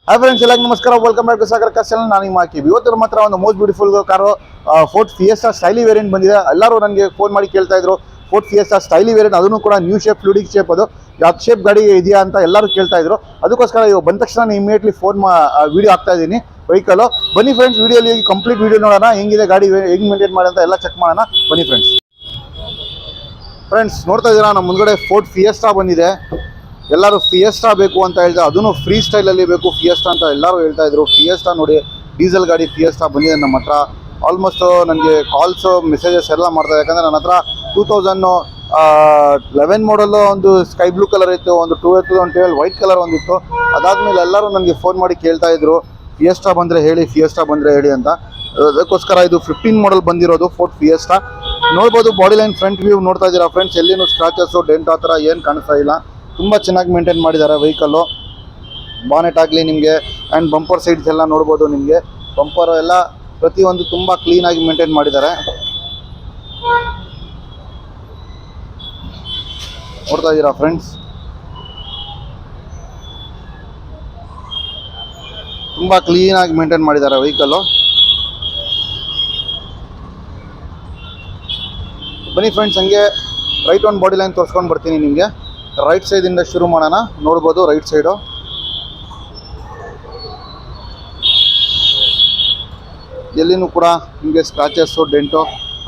Hi friends, ಎಲ್ಲರಿಗೂ ನಮಸ್ಕಾರ. Welcome back to Sagar cars channel. ನಾನು ನಿಮ್ಮ ಹಾಕಿ ಇವತ್ತು ಮಾತ್ರ ಒಂದು most beautiful car Ford Fiesta style variant ಬಂದಿದೆ. ಎಲ್ಲರೂ ನನಗೆ ಫೋನ್ ಮಾಡಿ ಕೇಳ್ತಾ ಇದ್ರು ಫೋರ್ಡ್ ಫಿಯೆಸ್ಟಾ ಸ್ಟೈಲಿ ವೇರಿಯಂಟ್, ಅದನ್ನು ಕೂಡ ನ್ಯೂ ಶೇಪ್ ಫ್ಲೂಯಿಡಿಕ್ ಶೇಪ್, ಅದು ಯಾವ ಶೇಪ್ ಗಾಡಿ ಇದೆಯಾ ಅಂತ ಎಲ್ಲರೂ ಕೇಳ್ತಾ ಇದ್ರು. ಅದಕ್ಕೋಸ್ಕರ ಇವಾಗ ಬಂದ ತಕ್ಷಣ ಇಮಿಡಿಯೇಟ್ಲಿ ವಿಡಿಯೋ ಹಾಕ್ತಾ ಇದ್ದೀನಿ ವೆಹಿಕಲ್. ಬನ್ನಿ ಫ್ರೆಂಡ್ಸ್, ವಿಡಿಯೋಲಿ ಕಂಪ್ಲೀಟ್ ವಿಡಿಯೋ ನೋಡೋಣ, ಹೆಂಗಿದೆ ಗಾಡಿ, ಹೆಂಗೆ ಮೇಂಟೈನ್ ಮಾಡಿ ಅಂತ ಎಲ್ಲ ಚೆಕ್ ಮಾಡೋಣ. ಬನ್ನಿ ಫ್ರೆಂಡ್ಸ್ ನೋಡ್ತಾ ಇದ್ದೀರಾ, ನಮ್ಮ ಮುಂದ್ಗಡೆ ಫೋರ್ಡ್ ಫಿಯೆಸ್ಟಾ ಬಂದಿದೆ. ಎಲ್ಲರೂ ಫಿಯೆಸ್ಟಾ ಬೇಕು ಅಂತ ಹೇಳ್ತಾರೆ, ಅದನ್ನು ಫ್ರೀ ಸ್ಟೈಲಲ್ಲಿ ಬೇಕು ಫಿಯೆಸ್ಟಾ ಅಂತ ಎಲ್ಲರೂ ಹೇಳ್ತಾ ಇದ್ರು. ಫಿಯೆಸ್ಟಾ ನೋಡಿ, ಡೀಸೆಲ್ ಗಾಡಿ ಫಿಯೆಸ್ಟಾ ಬಂದಿದೆ ನಮ್ಮ ಹತ್ರ. ಆಲ್ಮೋಸ್ಟ್ ನನಗೆ ಕಾಲ್ಸು ಮೆಸೇಜಸ್ ಎಲ್ಲ ಮಾಡ್ತಾರೆ, ಯಾಕಂದರೆ ನನ್ನ ಹತ್ರ 2011 ಮಾಡಲು ಒಂದು ಸ್ಕೈ ಬ್ಲೂ ಕಲರ್ ಇತ್ತು, ಒಂದು 2012 ವೈಟ್ ಕಲರ್ ಒಂದಿತ್ತು. ಅದಾದಮೇಲೆ ಎಲ್ಲರೂ ನನಗೆ ಫೋನ್ ಮಾಡಿ ಕೇಳ್ತಾ ಇದ್ರು ಫಿಯೆಸ್ಟಾ ಬಂದರೆ ಹೇಳಿ, ಫಿಯೆಸ್ಟಾ ಬಂದರೆ ಹೇಳಿ ಅಂತ. ಅದಕ್ಕೋಸ್ಕರ ಇದು 15 ಮಾಡಲ್ ಬಂದಿರೋದು ಫೋರ್ಡ್ ಫಿಯೆಸ್ಟಾ. ನೋಡ್ಬೋದು ಬಾಡಿ ಲೈನ್ ಫ್ರಂಟ್ ವ್ಯೂ ನೋಡ್ತಾ ಇದ್ದೀರಾ ಫ್ರೆಂಡ್ಸ್, ಎಲ್ಲಿನೂ ಸ್ಕ್ರಾಚಸ್ಸು ಡೆಂಟ್ ಆ ಥರ ಏನು ಕಾಣಿಸ್ತಾ ಇಲ್ಲ. ತುಂಬ ಚೆನ್ನಾಗಿ ಮೇಂಟೈನ್ ಮಾಡಿದ್ದಾರೆ ವೆಹಿಕಲ್ಲು. ಬಾನೆಟ್ ಆಗಲಿ ನಿಮಗೆ ಆ್ಯಂಡ್ ಬಂಪರ್ ಸೈಡ್ಸ್ ಎಲ್ಲ ನೋಡ್ಬೋದು. ನಿಮಗೆ ಬಂಪರು ಎಲ್ಲ ಪ್ರತಿಯೊಂದು ತುಂಬ ಕ್ಲೀನಾಗಿ ಮೇಂಟೈನ್ ಮಾಡಿದ್ದಾರೆ. ನೋಡ್ತಾ ಇದ್ದೀರಾ ಫ್ರೆಂಡ್ಸ್, ತುಂಬ ಕ್ಲೀನಾಗಿ ಮೇಂಟೈನ್ ಮಾಡಿದ್ದಾರೆ ವೆಹಿಕಲ್ಲು. ಬನ್ನಿ ಫ್ರೆಂಡ್ಸ್, ಹಂಗೆ ರೈಟ್ ಒಂದು ಬಾಡಿ ಲೈನ್ ತೋರಿಸ್ಕೊಂಡು ಬರ್ತೀನಿ ನಿಮಗೆ. ರೈಟ್ ಸೈಡಿಂದ ಶುರು ಮಾಡೋಣ. ನೋಡ್ಬೋದು ರೈಟ್ ಸೈಡು ಎಲ್ಲಿನೂ ಕೂಡ ನಿಮಗೆ ಸ್ಕ್ರಾಚಸ್ಸು ಡೆಂಟು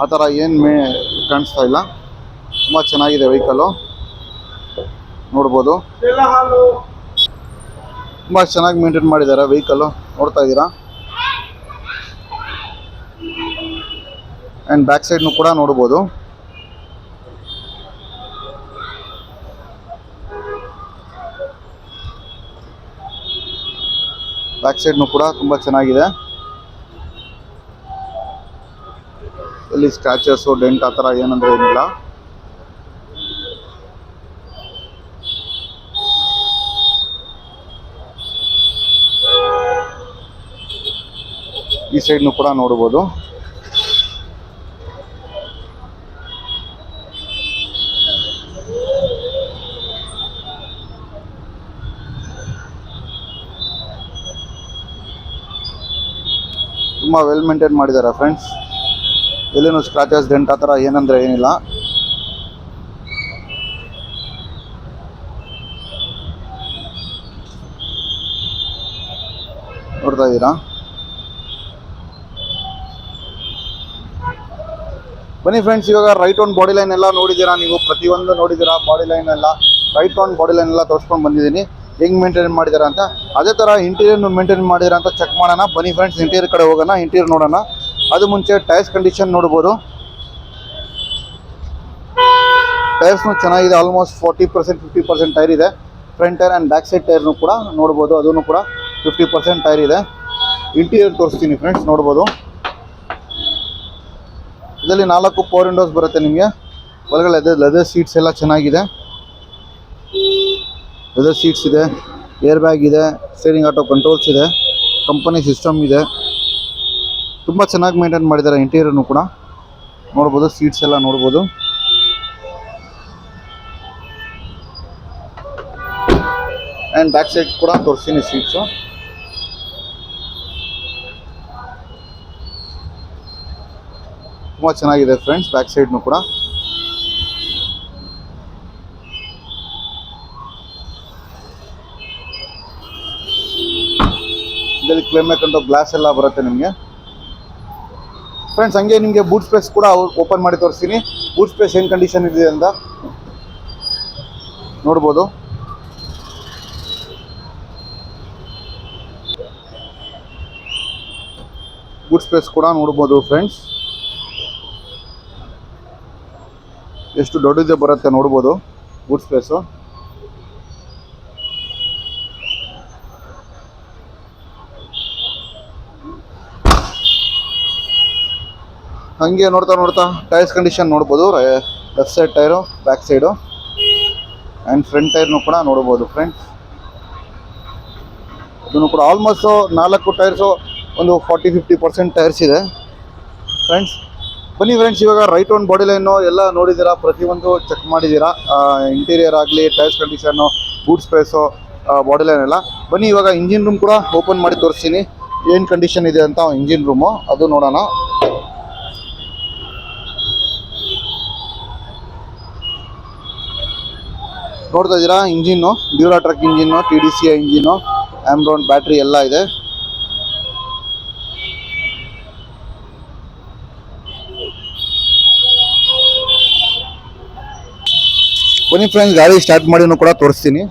ಆ ಥರ ಏನು ಕಾಣಿಸ್ತಾ ಇಲ್ಲ. ತುಂಬ ಚೆನ್ನಾಗಿದೆ ವೆಹಿಕಲ್ಲು, ನೋಡ್ಬೋದು. ತುಂಬ ಚೆನ್ನಾಗಿ ಮೇಂಟೈನ್ ಮಾಡಿದ್ದಾರೆ ವೆಹಿಕಲ್ಲು, ನೋಡ್ತಾ ಇದ್ದೀರಾ. ಆ್ಯಂಡ್ ಬ್ಯಾಕ್ ಸೈಡ್ನು ಕೂಡ ನೋಡ್ಬೋದು. ಬ್ಯಾಕ್ ಸೈಡ್ನು ಕೂಡ ತುಂಬ ಚೆನ್ನಾಗಿದೆ. ಇಲ್ಲಿ ಸ್ಕ್ರಾಚಸ್ಸು ಡೆಂಟ್ ಆ ಥರ ಏನಂದರೆ ಏನಿಲ್ಲ. ಈ ಸೈಡ್ನು ಕೂಡ ನೋಡ್ಬೋದು. ತುಂಬ ವೆಲ್ ಮೇಂಟೈನ್ ಮಾಡಿದ್ದಾರೆ ಫ್ರೆಂಡ್ಸ್, ಎಲ್ಲಿನೂ ಸ್ಕ್ರಾಚಸ್ ಡೆಂಟ್ ಆ ಥರ ಏನಂದರೆ ಏನಿಲ್ಲ. ನೋಡ್ತಾ ಇದ್ದೀರಾ. ಬನ್ನಿ ಫ್ರೆಂಡ್ಸ್, ಇವಾಗ ರೈಟ್ ಆನ್ ಬಾಡಿ ಲೈನ್ ಎಲ್ಲ ನೋಡಿದ್ದೀರಾ ನೀವು, ಪ್ರತಿಯೊಂದು ನೋಡಿದ್ದೀರಾ ಬಾಡಿ ಲೈನ್ ಎಲ್ಲ. ರೈಟ್ ಆನ್ ಬಾಡಿ ಲೈನ್ ಎಲ್ಲ ತೋರಿಸ್ಕೊಂಡು ಬಂದಿದ್ದೀನಿ ಹೆಂಗೆ ಮೇಂಟೈನ್ ಮಾಡಿದ್ದಾರೆ ಅಂತ. ಅದೇ ಥರ ಇಂಟೀರಿಯರ್ನು ಮೇಂಟೈನ್ ಮಾಡಿದ್ದಾರೆ ಅಂತ ಚೆಕ್ ಮಾಡೋಣ. ಬನ್ನಿ ಫ್ರೆಂಡ್ಸ್, ಇಂಟೀರಿಯರ್ ಕಡೆ ಹೋಗೋಣ, ಇಂಟೀರಿಯರ್ ನೋಡೋಣ. ಅದು ಮುಂಚೆ ಟೈರ್ಸ್ ಕಂಡೀಷನ್ ನೋಡ್ಬೋದು. ಟೈರ್ಸ್ನು ಚೆನ್ನಾಗಿದೆ, ಆಲ್ಮೋಸ್ಟ್ 40% 50% ಟೈರ್ ಇದೆ. Front tyre and back side ಟೈರ್ನು ಕೂಡ ನೋಡ್ಬೋದು, ಅದೂ ಕೂಡ 50% ಟೈರ್ ಇದೆ. ಇಂಟೀರಿಯರ್ ತೋರಿಸ್ತೀನಿ ಫ್ರೆಂಡ್ಸ್, ನೋಡ್ಬೋದು. ಇದರಲ್ಲಿ 4 ಪವರ್ ವಿಂಡೋಸ್ ಬರುತ್ತೆ ನಿಮಗೆ. ಒಳಗಡೆ ಲೆದರ್ ಸೀಟ್ಸ್ ಎಲ್ಲ ಚೆನ್ನಾಗಿದೆ. ಲೆದರ್ ಸೀಟ್ಸ್ ಇದೆ, ಏರ್ ಬ್ಯಾಗ್ ಇದೆ, ಸ್ಟೀರಿಂಗ್ ಆಟೋ ಕಂಟ್ರೋಲ್ಸ್ ಇದೆ, ಕಂಪನಿ ಸಿಸ್ಟಮ್ ಇದೆ. ತುಂಬ ಚೆನ್ನಾಗಿ ಮೇಂಟೈನ್ ಮಾಡಿದ್ದಾರೆ ಇಂಟೀರಿಯರ್ನು ಕೂಡ, ನೋಡ್ಬೋದು. ಸೀಟ್ಸ್ ಎಲ್ಲ ನೋಡ್ಬೋದು. ಆ್ಯಂಡ್ ಬ್ಯಾಕ್ ಸೈಡ್ ಕೂಡ ತೋರಿಸ್ತೀನಿ ಸೀಟ್ಸು. ತುಂಬ ಚೆನ್ನಾಗಿದೆ ಫ್ರೆಂಡ್ಸ್, ಬ್ಯಾಕ್ ಸೈಡ್ನು ಕೂಡ. ಇದರಲ್ಲಿ ಕ್ಲೈಮೇಟ್ ಕಂಡು ಗ್ಲಾಸ್ ಎಲ್ಲ ಬರುತ್ತೆ ನಿಮಗೆ ಫ್ರೆಂಡ್ಸ್. ಹಂಗೆ ನಿಮಗೆ ಬೂಟ್ ಸ್ಪೇಸ್ ಕೂಡ ಓಪನ್ ಮಾಡಿ ತೋರಿಸ್ತೀನಿ. ಬೂಟ್ ಸ್ಪೇಸ್ ಏನು ಕಂಡೀಷನ್ ಇದೆ ಅಂತ ನೋಡ್ಬೋದು. ಬೂಟ್ ಸ್ಪೇಸ್ ಕೂಡ ನೋಡ್ಬೋದು ಫ್ರೆಂಡ್ಸ್, ಎಷ್ಟು ದೊಡ್ಡದೇ ಬರುತ್ತೆ ನೋಡ್ಬೋದು ಬೂಟ್ ಸ್ಪೇಸು. ಹಂಗೆ ನೋಡ್ತಾ ಟೈರ್ಸ್ ಕಂಡೀಷನ್ ನೋಡ್ಬೋದು. Left side tyre, back side and front ಟೈರ್ನು ಕೂಡ ನೋಡ್ಬೋದು ಫ್ರೆಂಡ್ಸ್. ಇದನ್ನು ಕೂಡ ಆಲ್ಮೋಸ್ಟು 4 ಟೈರ್ಸು ಒಂದು 40-50% ಟೈರ್ಸ್ ಇದೆ ಫ್ರೆಂಡ್ಸ್. ಬನ್ನಿ ಫ್ರೆಂಡ್ಸ್, ಇವಾಗ ರೈಟ್ ಒಂದು ಬಾಡಿ ಲೈನು ಎಲ್ಲ ನೋಡಿದ್ದೀರಾ, ಪ್ರತಿಯೊಂದು ಚೆಕ್ ಮಾಡಿದ್ದೀರಾ. ಇಂಟೀರಿಯರ್ ಆಗಲಿ, tyres condition, boot space body line ಎಲ್ಲ. ಬನ್ನಿ ಇವಾಗ ಇಂಜಿನ್ ರೂಮ್ ಕೂಡ ಓಪನ್ ಮಾಡಿ ತೋರಿಸ್ತೀನಿ, ಏನು ಕಂಡೀಷನ್ ಇದೆ ಅಂತ ಇಂಜಿನ್ ರೂಮು ಅದು ನೋಡೋಣ. ನೋಡ್ತಾ ಇದ್ದೀರಾ engine, Duratorq engine, TDCI engine, Amaron battery ಎಲ್ಲ ಇದೆ. ಬನ್ನಿ ಫ್ರೆಂಡ್ಸ್, ಗಾಡಿ ಸ್ಟಾರ್ಟ್ ಮಾಡಿನೂ ಕೂಡ ತೋರಿಸ್ತೀನಿ.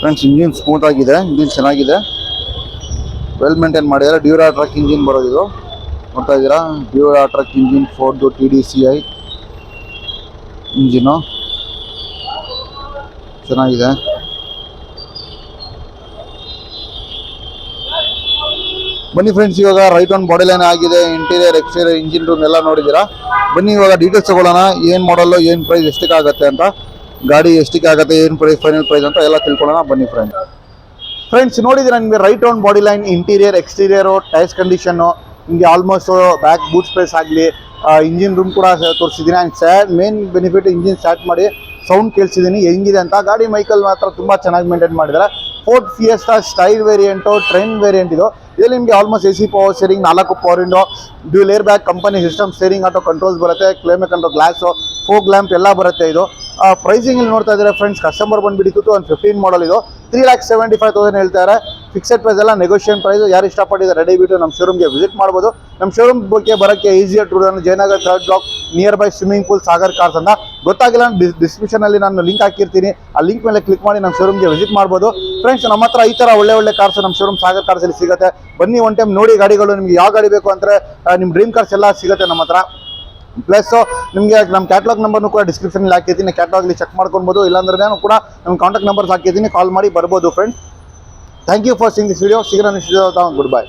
ಫ್ರೆಂಡ್ಸ್, ಇಂಜಿನ್ ಸ್ಮೂತ್ ಆಗಿದೆ, ಇಂಜಿನ್ ಚೆನ್ನಾಗಿದೆ, ವೆಲ್ ಮೇಂಟೈನ್ ಮಾಡಿದ್ದಾರೆ. ಡ್ಯೂರಾ ಟ್ರಕ್ ಇಂಜಿನ್ ಬರೋದು ಇದು, ನೋಡ್ತಾ ಇದ್ದೀರಾ. Duratorq engine, Ford TDCI engine ಚೆನ್ನಾಗಿದೆ. ಬನ್ನಿ ಫ್ರೆಂಡ್ಸ್, ಇವಾಗ ರೈಟ್ ಆನ್ ಬಾಡಿ ಲೈನ್ ಆಗಿದೆ, ಇಂಟೀರಿಯರ್ ಎಕ್ಸ್ಟೀರಿಯರ್ ಇಂಜಿನ್ ರೂಮ್ ಎಲ್ಲ ನೋಡಿದ್ದೀರಾ. ಬನ್ನಿ ಇವಾಗ ಡೀಟೇಲ್ಸ್ ತಗೊಳ್ಳೋಣ, ಏನು ಮಾಡಲು, ಏನು ಪ್ರೈಸ್, ಎಷ್ಟಕ್ಕೆ ಆಗುತ್ತೆ ಅಂತ, ಗಾಡಿ ಎಷ್ಟಕ್ಕೆ ಆಗುತ್ತೆ, ಏನು ಪ್ರೈಸ್, ಫೈನಲ್ ಪ್ರೈಸ್ ಅಂತ ಎಲ್ಲ ತಿಳ್ಕೊಳ್ಳೋಣ. ಬನ್ನಿ ಫ್ರೆಂಡ್ಸ್ ನೋಡಿದ್ರೆ ನಿಮಗೆ right on body line, interior exterior, tyres condition, ನಿಮಗೆ ಆಲ್ಮೋಸ್ಟ್ ಬ್ಯಾಕ್ ಬೂಟ್ ಸ್ಪೇಸ್ ಆಗಲಿ, ಇಂಜಿನ್ ರೂಮ್ ಕೂಡ ತೋರಿಸಿದ್ದೀನಿ. And main benefit, engine start ಮಾಡಿ ಸೌಂಡ್ ಕೇಳಿಸಿದ್ದೀನಿ ಹೆಂಗಿದೆ ಅಂತ. ಗಾಡಿ ಮೈಕಲ್ ಮಾತ್ರ ತುಂಬ ಚೆನ್ನಾಗಿ ಮೇಂಟೈನ್ ಮಾಡಿದ್ದಾರೆ. Ford Fiesta style variant, trend variant ಇದು. ಇದರಲ್ಲಿ ನಿಮಗೆ almost AC power steering, 4 power window, dual air bag, company system, steering auto controls ಬರುತ್ತೆ, climate control, glass, fog lamp ಎಲ್ಲ ಬರುತ್ತೆ. ಇದು ಪ್ರೈಸಿಂಗ್ ಇಲ್ಲಿ ನೋಡ್ತಾ ಇದ್ದಾರೆ ಫ್ರೆಂಡ್ಸ್, ಕಸ್ಟಮರ್ ಬಂದುಬಿಟ್ಟು 2015 ಮಾಡಲ್ ಇದು, 3,75,000 ಹೇಳ್ತಾರೆ. ಫಿಕ್ಸೆಡ್ ಪ್ರೈಸ್ ಎಲ್ಲ ನೆಗೋಷಿಯೇಷನ್ ಪ್ರೈಸ್. ಯಾರು ಇಷ್ಟಪಟ್ಟಿದ್ದಾರೆ ರೆಡಿ ಬಿಟ್ಟು ನಮ್ಮ ಶೋರೂಮ್ಗೆ ವಿಸಿಟ್ ಮಾಡ್ಬೋದು. ನಮ್ಮ ಶೋರೂಮ್ ಬಗ್ಗೆ ಬರೋಕ್ಕೆ easier tour Jayanagar 3rd block, near by swimming pool, Sagar cars ಅಂತ. ಗೊತ್ತಾಗಿಲ್ಲ ಡಿಸ್ಕ್ರಿಪ್ಷನಲ್ಲಿ ನಾನು ಲಿಂಕ್ ಹಾಕಿರ್ತೀನಿ, ಆ ಲಿಂಕ್ ಮೇಲೆ ಕ್ಲಿಕ್ ಮಾಡಿ ನಮ್ಮ ಶೋರೂಮ್ಗೆ ವಿಸಿಟ್ ಮಾಡ್ಬೋದು. ಫ್ರೆಂಡ್ಸ್, ನಮ್ಮ ಹತ್ರ ಈ ಥರ ಒಳ್ಳೆ ಕಾರ್ಸ್ ನಮ್ಮ ಶೋರೂಮ್ ಸಾಗರ್ ಕಾರ್ಸಲ್ಲಿ ಸಿಗುತ್ತೆ. ಬನ್ನಿ ಒನ್ ಟೈಮ್ ನೋಡಿ ಗಾಡಿಗಳು. ನಿಮ್ಗೆ ಯಾವ ಗಾಡಿ ಬೇಕು ಅಂದರೆ ನಿಮ್ಮ ಡ್ರೀಮ್ ಕಾರ್ಸ್ ಎಲ್ಲ ಸಿಗುತ್ತೆ ನಮ್ಮ ಹತ್ರ. ಪ್ಲಸ್ ನಿಮಗೆ ನಮ್ಮ ಕ್ಯಾಟ್ಲಾಗ್ ನಂಬರ್ನು ಕೂಡ ಡಿಸ್ಕ್ರಿಪ್ಷನಲ್ಲಿ ಹಾಕಿದ್ದೀನಿ, ಕ್ಯಾಟ್ಲಾಗ್ಲಿ ಚೆಕ್ ಮಾಡ್ಕೊಬೋದು. ಇಲ್ಲಾಂದ್ರೆ ನಾನು ಕೂಡ ನಮ್ಮ ಕಾಂಟ್ಯಾಕ್ಟ್ ನಂಬರ್ಸ್ ಹಾಕಿದ್ದೀನಿ, ಕಾಲ್ ಮಾಡಿ ಬರ್ಬೋದು friends. Thank you for seeing this video. ಸಿಗೋಣ ನೆಕ್ಸ್ಟ್ ವಿಡಿಯೋ. Good by.